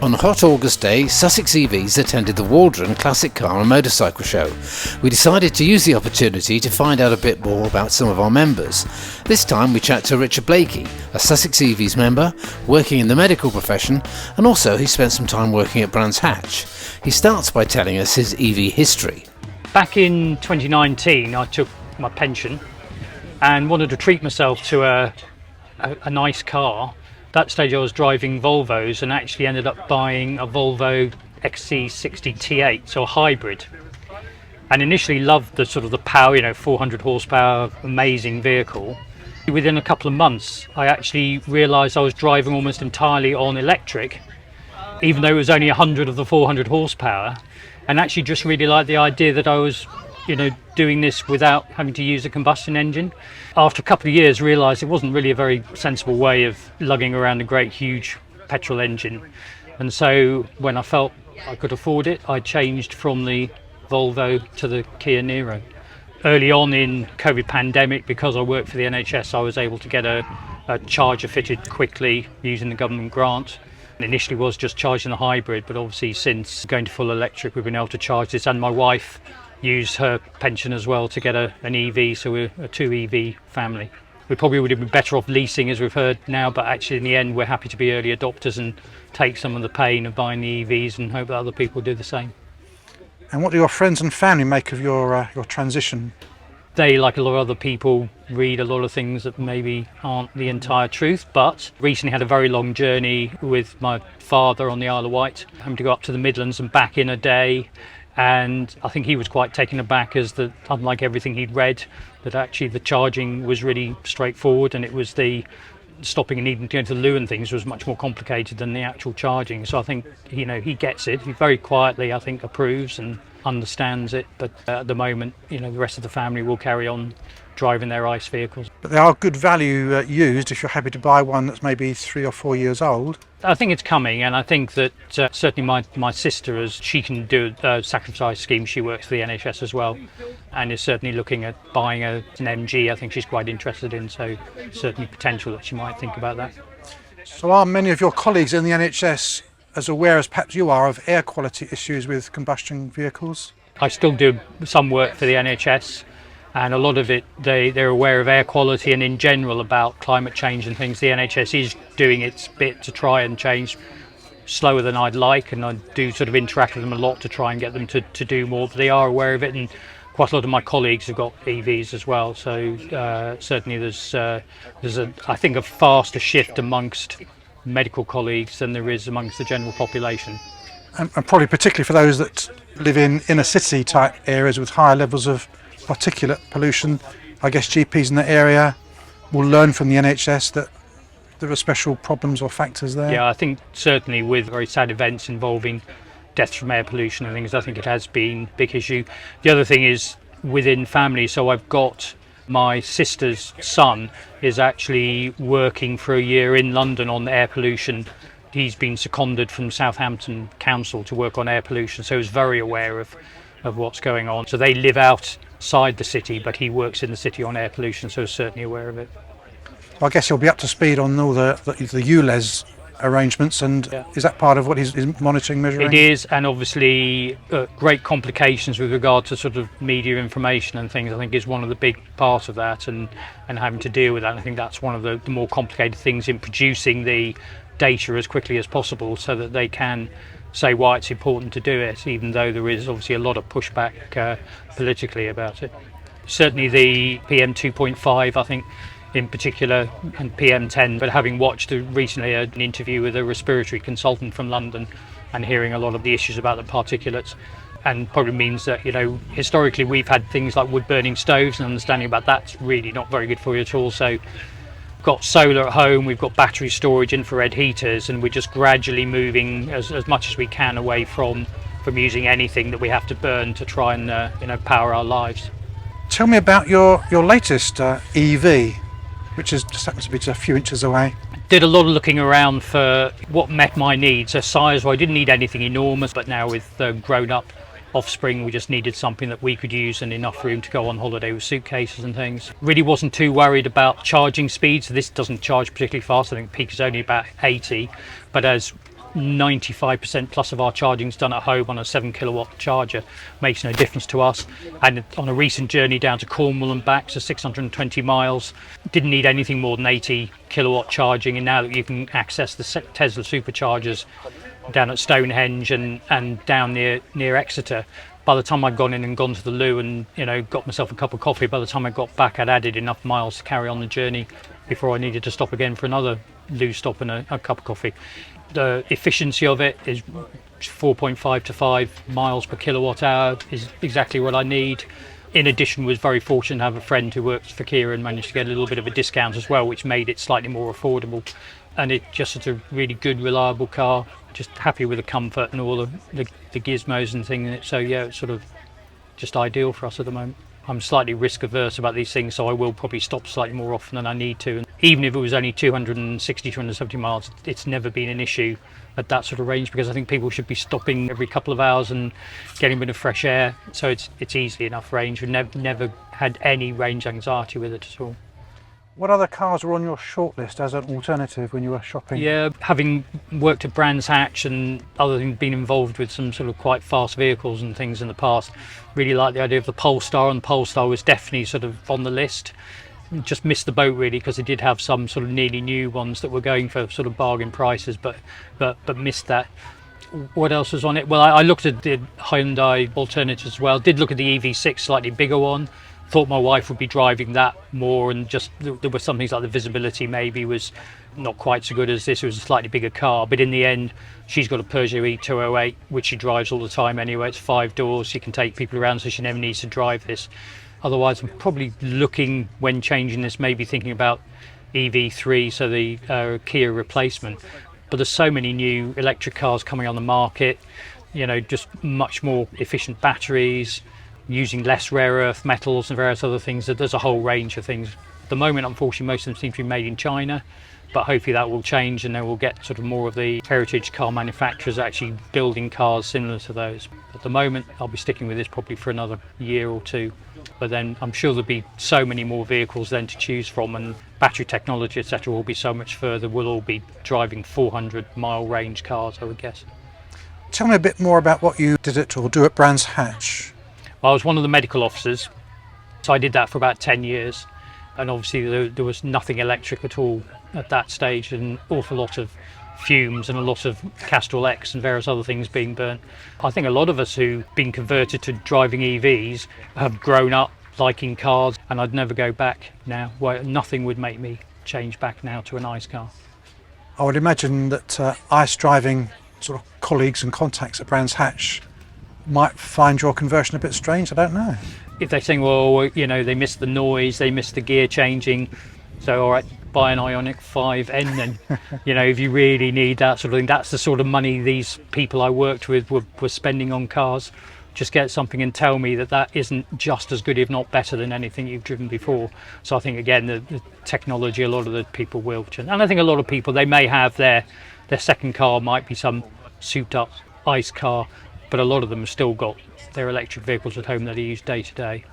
On a hot August day, Sussex EVs attended the Waldron Classic Car and Motorcycle Show. We decided to use the opportunity to find out a bit more about some of our members. This time we chat to Richard Blakey, a Sussex EVs member, working in the medical profession, and also he spent some time working at Brands Hatch. He starts by telling us his EV history. Back in 2019 I took my pension and wanted to treat myself to a nice car. At that stage I was driving Volvos and actually ended up buying a Volvo XC60 T8, so a hybrid. And initially loved the power, 400 horsepower, amazing vehicle. Within a couple of months I actually realised I was driving almost entirely on electric, even though it was only 100 of the 400 horsepower, and actually just really liked the idea that I was doing this without having to use a combustion engine. After a couple of years realised it wasn't really a very sensible way of lugging around a great huge petrol engine, and so when I felt I could afford it I changed from the Volvo to the Kia Niro. Early on in COVID pandemic, because I worked for the NHS, I was able to get a charger fitted quickly using the government grant. Initially was just charging the hybrid, but obviously since going to full electric we've been able to charge this, and my wife used her pension as well to get an EV, so we're a 2 EV family. We probably would have been better off leasing, as we've heard now, but actually in the end we're happy to be early adopters and take some of the pain of buying the EVs and hope that other people do the same. And what do your friends and family make of your transition? They, like a lot of other people, read a lot of things that maybe aren't the entire truth, but recently had a very long journey with my father on the Isle of Wight, having to go up to the Midlands and back in a day. And I think he was quite taken aback, as that, unlike everything he'd read, that actually the charging was really straightforward, and it was the stopping and needing to go to the loo and things was much more complicated than the actual charging. So I think he gets it. He very quietly, I think, approves and understands it, but at the moment the rest of the family will carry on driving their ICE vehicles. But they are good value used if you're happy to buy one that's maybe 3 or 4 years old. I think it's coming, and I think that certainly my sister, as she can do a sacrifice scheme, she works for the NHS as well and is certainly looking at buying an MG. I think she's quite interested in, so certainly potential that she might think about that. So are many of your colleagues in the NHS as aware as perhaps you are of air quality issues with combustion vehicles? I still do some work for the NHS, and a lot of it they're aware of air quality and in general about climate change and things. The NHS is doing its bit to try and change, slower than I'd like, and I do sort of interact with them a lot to try and get them to do more, but they are aware of it, and quite a lot of my colleagues have got EVs as well, so certainly there's I think a faster shift amongst medical colleagues than there is amongst the general population. And probably particularly for those that live in inner city type areas with higher levels of particulate pollution. I guess GPs in that area will learn from the NHS that there are special problems or factors there. Yeah, I think certainly with very sad events involving deaths from air pollution and things, I think it has been a big issue. The other thing is within family, so I've got my sister's son is actually working for a year in London on air pollution. He's been seconded from Southampton Council to work on air pollution, so he's very aware of what's going on. So they live outside the city, but he works in the city on air pollution, so he's certainly aware of it. Well, I guess he'll be up to speed on all the ULEZ arrangements, and yeah. Is that part of what he's monitoring, measuring? It is, and obviously great complications with regard to sort of media information and things, I think is one of the big parts of that, and having to deal with that. I think that's one of the more complicated things in producing the data as quickly as possible so that they can say why it's important to do it, even though there is obviously a lot of pushback politically about it. Certainly the PM 2.5, I think, in particular, and PM10, but having watched recently an interview with a respiratory consultant from London and hearing a lot of the issues about the particulates, and probably means that historically we've had things like wood burning stoves, and understanding about that's really not very good for you at all. So we've got solar at home, we've got battery storage, infrared heaters, and we're just gradually moving as much as we can away from using anything that we have to burn to try and power our lives. Tell me about your latest EV, which just happens to be just a few inches away. Did a lot of looking around for what met my needs. So size-wise, I didn't need anything enormous, but now with grown-up offspring, we just needed something that we could use and enough room to go on holiday with suitcases and things. Really wasn't too worried about charging speeds. This doesn't charge particularly fast. I think peak is only about 80, but as 95% plus of our charging's done at home on a 7 kilowatt charger. Makes no difference to us. And on a recent journey down to Cornwall and back, so 620 miles, didn't need anything more than 80 kilowatt charging. And now that you can access the Tesla superchargers down at Stonehenge and down near Exeter, by the time I'd gone in and gone to the loo and got myself a cup of coffee, by the time I got back I'd added enough miles to carry on the journey before I needed to stop again for another loo stop and a cup of coffee. The efficiency of it is 4.5 to 5 miles per kilowatt hour, is exactly what I need. In addition, was very fortunate to have a friend who works for Kia and managed to get a little bit of a discount as well, which made it slightly more affordable. And it just is a really good, reliable car. Just happy with the comfort and all the gizmos and things. So yeah, it's sort of just ideal for us at the moment. I'm slightly risk averse about these things, so I will probably stop slightly more often than I need to. And even if it was only 260, 270 miles, it's never been an issue at that sort of range, because I think people should be stopping every couple of hours and getting a bit of fresh air. So it's easily enough range. We've never had any range anxiety with it at all. What other cars were on your shortlist as an alternative when you were shopping? Yeah, having worked at Brands Hatch and other than being involved with some sort of quite fast vehicles and things in the past, really liked the idea of the Polestar, and the Polestar was definitely sort of on the list. Just missed the boat really, because they did have some sort of nearly new ones that were going for sort of bargain prices, but missed that. What else was on it? Well, I looked at the Hyundai alternatives as well. Did look at the EV6, slightly bigger one. Thought my wife would be driving that more, and just there were some things like the visibility maybe was not quite so good as this. It was a slightly bigger car, but in the end she's got a Peugeot E208 which she drives all the time anyway. It's 5 doors, she can take people around, so she never needs to drive this. Otherwise I'm probably looking, when changing this, maybe thinking about EV3, so the Kia replacement. But there's so many new electric cars coming on the market, just much more efficient batteries, using less rare earth metals and various other things. There's a whole range of things. At the moment, unfortunately, most of them seem to be made in China, but hopefully that will change, and then we'll get sort of more of the heritage car manufacturers actually building cars similar to those. At the moment, I'll be sticking with this probably for another year or two, but then I'm sure there'll be so many more vehicles then to choose from, and battery technology, etc., will be so much further. We'll all be driving 400-mile range cars, I would guess. Tell me a bit more about what you did or do at Brands Hatch. I was one of the medical officers, so I did that for about 10 years, and obviously there was nothing electric at all at that stage, and an awful lot of fumes and a lot of Castrol X and various other things being burnt. I think a lot of us who've been converted to driving EVs have grown up liking cars, and I'd never go back now. Well, nothing would make me change back now to an ICE car. I would imagine that ICE driving sort of colleagues and contacts at Brands Hatch might find your conversion a bit strange. I don't know. If they think, well, they miss the noise, they miss the gear changing, so all right, buy an Ioniq 5N then. If you really need that sort of thing, that's the sort of money these people I worked with were spending on cars. Just get something and tell me that isn't just as good, if not better, than anything you've driven before. So I think, again, the technology, a lot of the people will change. And I think a lot of people, they may have their second car might be some souped up ICE car, but a lot of them have still got their electric vehicles at home that they use day to day.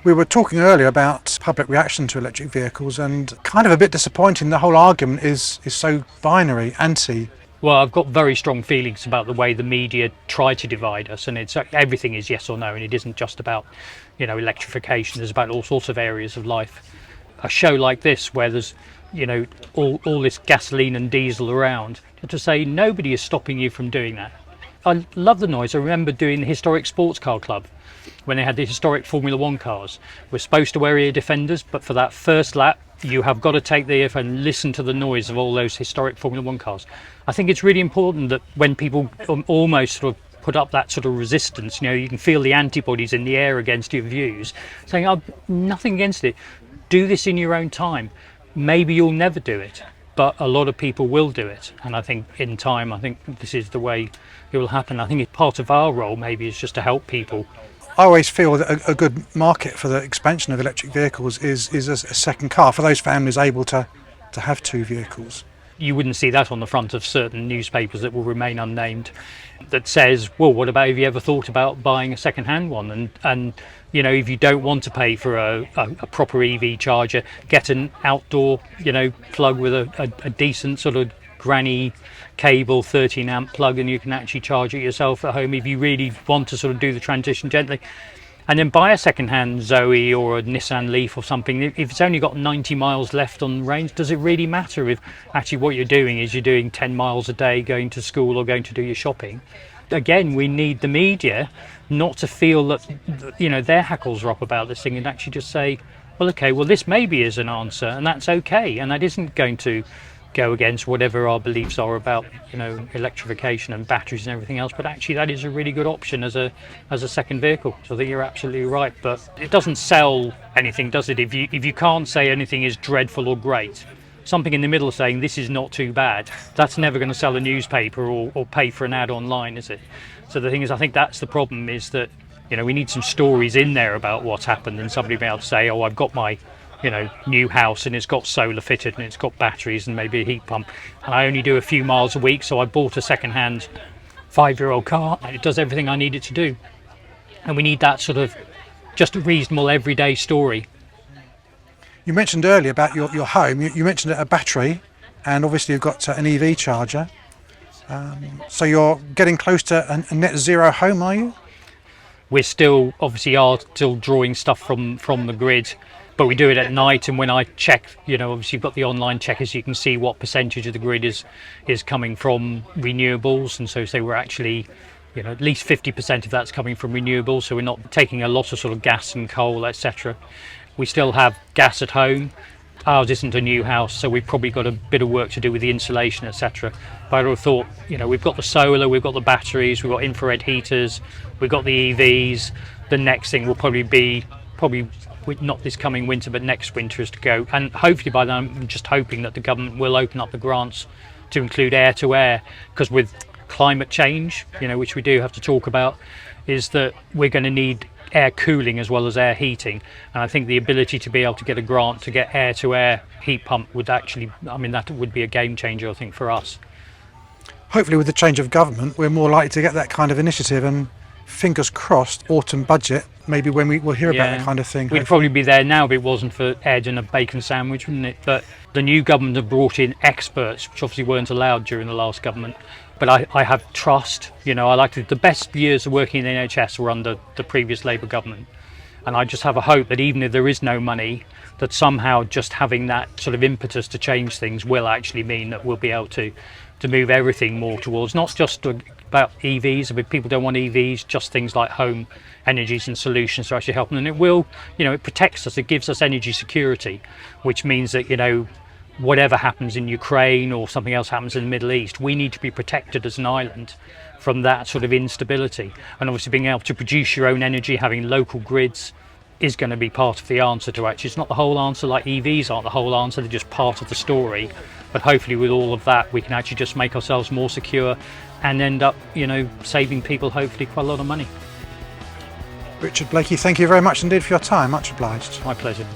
We were talking earlier about public reaction to electric vehicles, and kind of a bit disappointing the whole argument is so binary, anti. Well, I've got very strong feelings about the way the media try to divide us, and everything is yes or no, and it isn't just about electrification. There's about all sorts of areas of life. A show like this, where there's all this gasoline and diesel around, to say nobody is stopping you from doing that. I love the noise. I remember doing the historic sports car club when they had the historic Formula One cars. We're supposed to wear ear defenders, but for that first lap you have got to take the earphone and listen to the noise of all those historic Formula One cars. I think it's really important that when people almost sort of put up that sort of resistance, you can feel the antibodies in the air against your views, saying, nothing against it, do this in your own time. Maybe you'll never do it, but a lot of people will do it, and I think in time, I think this is the way it will happen. I think it's part of our role maybe is just to help people. I always feel that a good market for the expansion of electric vehicles is a second car for those families able to have two vehicles. You wouldn't see that on the front of certain newspapers that will remain unnamed, that says, well, what about, have you ever thought about buying a second-hand one? And if you don't want to pay for a proper EV charger, get an outdoor plug with a decent sort of granny cable 13 amp plug, and you can actually charge it yourself at home if you really want to sort of do the transition gently. And then buy a second-hand Zoe or a Nissan Leaf or something. If it's only got 90 miles left on range, does it really matter if actually what you're doing is you're doing 10 miles a day going to school or going to do your shopping? Again, we need the media not to feel that, you know, their hackles are up about this thing, and actually just say, well, okay, well, this maybe is an answer, and that's okay, and that isn't going to go against whatever our beliefs are about, you know, electrification and batteries and everything else, but actually that is a really good option as a second vehicle. So I think you're absolutely right, but it doesn't sell anything, does it? If you can't say anything is dreadful or great, something in the middle saying this is not too bad, that's never going to sell a newspaper or pay for an ad online, is it? So the thing is, I think that's the problem, is that, you know, we need some stories in there about what's happened, and somebody be able to say, oh, I've got my, you know, new house and it's got solar fitted and it's got batteries and maybe a heat pump, and I only do a few miles a week, so I bought a second-hand 5-year-old car and it does everything I need it to do. And we need that sort of just a reasonable everyday story. You mentioned earlier about your home. You mentioned a battery, and obviously you've got an EV charger. So you're getting close to a net zero home, are you? We're still still drawing stuff from the grid, but we do it at night. And when I check, you know, obviously you've got the online checkers, you can see what percentage of the grid is coming from renewables, and so say we're actually, you know, at least 50% of that's coming from renewables, so we're not taking a lot of sort of gas and coal, etc. We still have gas at home. Ours isn't a new house, so we've probably got a bit of work to do with the insulation, etc. But I would have thought, you know, we've got the solar, we've got the batteries, we've got infrared heaters, we've got the EVs. The next thing will probably be, not this coming winter, but next winter, is to go. And hopefully by then, I'm just hoping that the government will open up the grants to include air-to-air, because with climate change, you know, which we do have to talk about, is that we're going to need air cooling as well as air heating, and I think the ability to be able to get a grant to get air-to-air heat pump would actually, I mean, that would be a game changer, I think, for us. Hopefully with the change of government we're more likely to get that kind of initiative, and fingers crossed autumn budget maybe when we will hear about that kind of thing. We'd probably be there now if it wasn't for Ed and a bacon sandwich, wouldn't it? But the new government have brought in experts, which obviously weren't allowed during the last government. But I have trust, you know, the best years of working in the NHS were under the previous Labour government. And I just have a hope that even if there is no money, that somehow just having that sort of impetus to change things will actually mean that we'll be able to move everything more towards, not just about EVs, but people don't want EVs, just things like home energies and solutions to actually help them. And it will, you know, it protects us, it gives us energy security, which means that, you know, whatever happens in Ukraine or something else happens in the Middle East, we need to be protected as an island from that sort of instability. And obviously being able to produce your own energy, having local grids, is going to be part of the answer to actually, it's not the whole answer, like EVs aren't the whole answer, they're just part of the story. But hopefully with all of that we can actually just make ourselves more secure and end up, you know, saving people hopefully quite a lot of money. Richard Blakey, thank you very much indeed for your time, much obliged. My pleasure.